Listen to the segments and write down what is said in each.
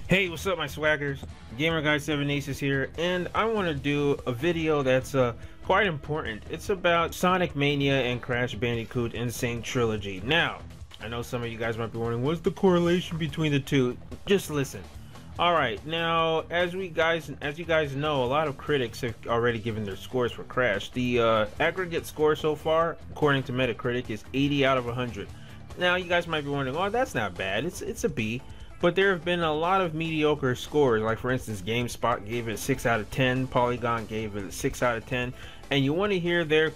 Hey, what's up, my swaggers? Gamer Guy 7 Aces here, and I want to do a video that's quite important. It's about Sonic Mania and Crash Bandicoot N Sane Trilogy. Now, I know some of you guys might be wondering, what's the correlation between the two? Just listen. Alright, now, as you guys know, a lot of critics have already given their scores for Crash. The aggregate score so far, according to Metacritic, is 80 out of 100. Now, you guys might be wondering, oh, that's not bad. It's a B. But there have been a lot of mediocre scores, like for instance GameSpot gave it 6 out of 10, Polygon gave it 6 out of 10, and you want to hear their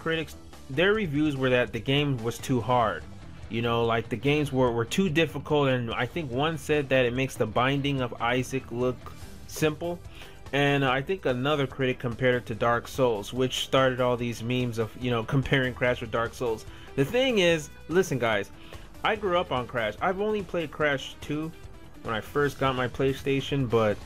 reviews were that the game was too hard. You know, like the games were too difficult, and I think one said that it makes the Binding of Isaac look simple. And I think another critic compared it to Dark Souls, which started all these memes of, you know, comparing Crash with Dark Souls. The thing is, listen guys, I grew up on Crash. I've only played Crash 2 when I first got my PlayStation, but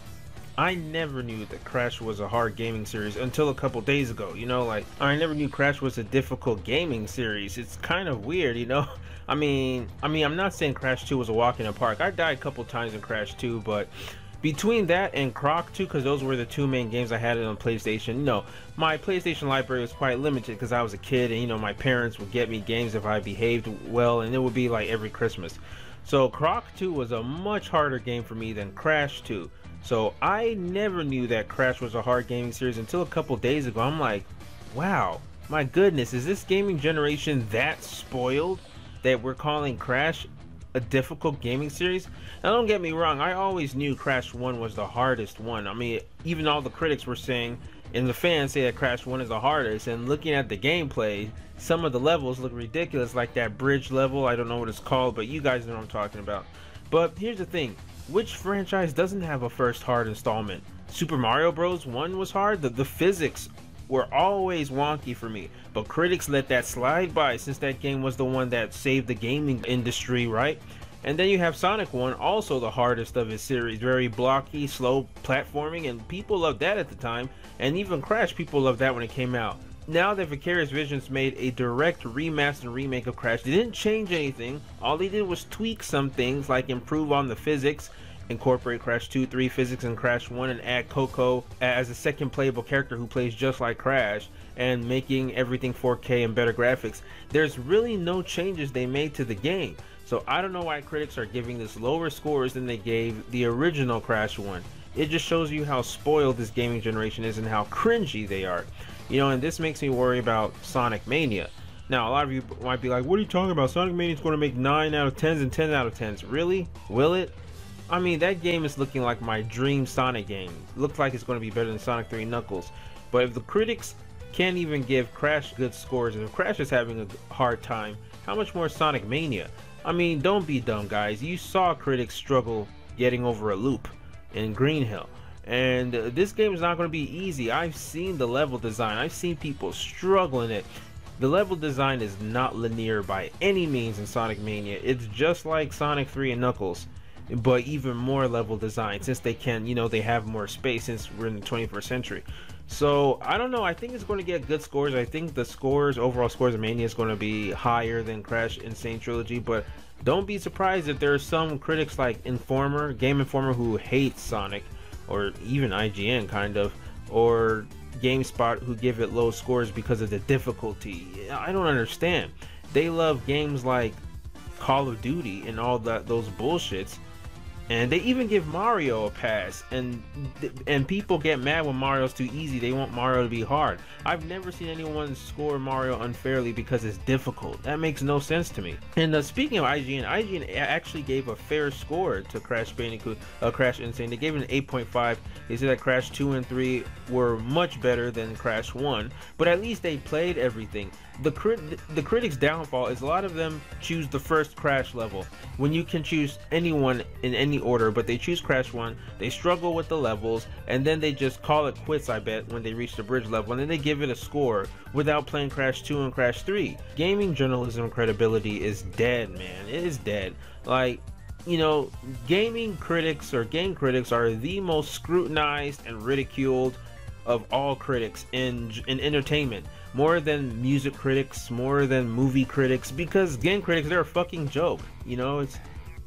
I never knew that Crash was a hard gaming series until a couple days ago. You know, like, I never knew Crash was a difficult gaming series. It's kind of weird, you know. I mean, I'm not saying Crash 2 was a walk in the park. I died a couple times in Crash 2, but between that and Croc 2, because those were the two main games I had on PlayStation, you know, my PlayStation library was quite limited because I was a kid, and you know, my parents would get me games if I behaved well, and it would be like every Christmas. So Croc 2 was a much harder game for me than Crash 2. So I never knew that Crash was a hard gaming series until a couple days ago. I'm like, wow, my goodness, is this gaming generation that spoiled that we're calling Crash a difficult gaming series? Now don't get me wrong, I always knew Crash 1 was the hardest one. I mean, even all the critics were saying, and the fans say that Crash 1 is the hardest, and looking at the gameplay, some of the levels look ridiculous, like that bridge level. I don't know what it's called, but you guys know what I'm talking about. But here's the thing, which franchise doesn't have a first hard installment? Super Mario Bros. 1 was hard. The physics were always wonky for me, but critics let that slide by since that game was the one that saved the gaming industry, right? And then you have Sonic 1, also the hardest of his series, very blocky, slow platforming, and people loved that at the time, and even Crash, people loved that when it came out. Now that Vicarious Visions made a direct remaster and remake of Crash, they didn't change anything. All they did was tweak some things, like improve on the physics, incorporate Crash 2, 3 physics in Crash 1, and add Coco as a second playable character who plays just like Crash, and making everything 4K and better graphics. There's really no changes they made to the game. So I don't know why critics are giving this lower scores than they gave the original Crash 1. It just shows you how spoiled this gaming generation is and how cringy they are. You know, and this makes me worry about Sonic Mania. Now, a lot of you might be like, what are you talking about? Sonic Mania is going to make 9 out of 10s and 10 out of 10s. Really? Will it? I mean, that game is looking like my dream Sonic game. Looks like it's going to be better than Sonic 3 Knuckles. But if the critics can't even give Crash good scores, and if Crash is having a hard time, how much more Sonic Mania? I mean, don't be dumb, guys. You saw critics struggle getting over a loop in Green Hill. And this game is not going to be easy. I've seen the level design. I've seen people struggle in it. The level design is not linear by any means in Sonic Mania. It's just like Sonic 3 and Knuckles, but even more level design, since they can, you know, they have more space since we're in the 21st century. So I don't know, I think it's going to get good scores. I think the scores, overall scores of Mania is going to be higher than Crash N Sane Trilogy, but don't be surprised if there are some critics like Game Informer who hate Sonic, or even IGN kind of, or GameSpot who give it low scores because of the difficulty. I don't understand. They love games like Call of Duty and all those bullshits, and they even give Mario a pass, and people get mad when Mario's too easy. They want Mario to be hard. I've never seen anyone score Mario unfairly because it's difficult. That makes no sense to me. And speaking of IGN actually gave a fair score to Crash Bandicoot, Crash N Sane. They gave it an 8.5. They said that Crash 2 and 3 were much better than Crash 1, but at least they played everything. The critics' downfall is a lot of them choose the first Crash level when you can choose anyone in any order, but they choose Crash 1, they struggle with the levels, and then they just call it quits, I bet, when they reach the bridge level, and then they give it a score without playing Crash 2 and Crash 3. Gaming journalism credibility is dead, man. It is dead. Like, you know, gaming critics or game critics are the most scrutinized and ridiculed of all critics in entertainment, more than music critics, more than movie critics, because game critics, they're a fucking joke. You know,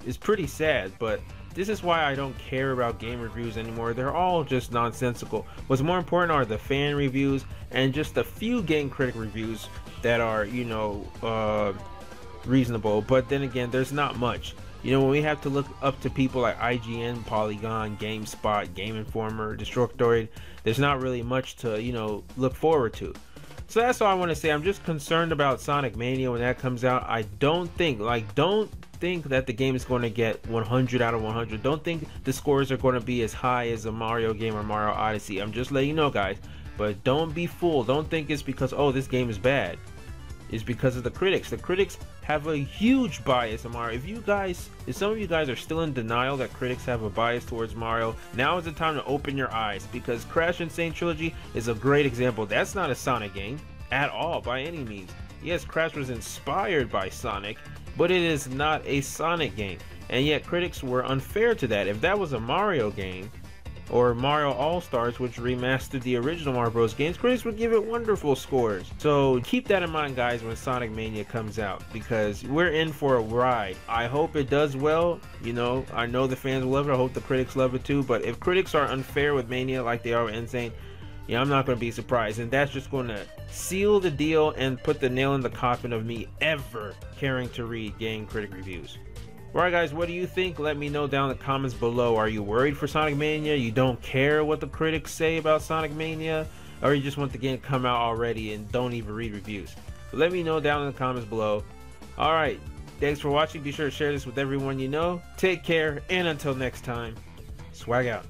it's pretty sad, but This is why I don't care about game reviews anymore. They're all just nonsensical. What's more important are the fan reviews and just a few game critic reviews that are, you know, reasonable. But then again, there's not much. You know, when we have to look up to people like IGN, Polygon, GameSpot, Game Informer, Destructoid, there's not really much to, you know, look forward to. So that's all I want to say. I'm just concerned about Sonic Mania when that comes out. I don't think that the game is going to get 100 out of 100. Don't think the scores are going to be as high as a Mario game or Mario Odyssey. I'm just letting you know, guys. But don't be fooled. Don't think it's because, oh, this game is bad. It's because of the critics. The critics have a huge bias on Mario. If some of you guys are still in denial that critics have a bias towards Mario, now is the time to open your eyes, because Crash N Sane Trilogy is a great example. That's not a Sonic game at all by any means. Yes, Crash was inspired by Sonic, but it is not a Sonic game. And yet critics were unfair to that. If that was a Mario game, or Mario All-Stars, which remastered the original Mario Bros. Games, critics would give it wonderful scores. So keep that in mind, guys, when Sonic Mania comes out, because we're in for a ride. I hope it does well. You know, I know the fans will love it. I hope the critics love it too. But if critics are unfair with Mania like they are with Insane, yeah, I'm not going to be surprised. And that's just going to seal the deal and put the nail in the coffin of me ever caring to read game critic reviews. Alright guys, what do you think? Let me know down in the comments below. Are you worried for Sonic Mania? You don't care what the critics say about Sonic Mania? Or you just want the game to come out already and don't even read reviews? But let me know down in the comments below. Alright, thanks for watching. Be sure to share this with everyone you know. Take care, and until next time, swag out.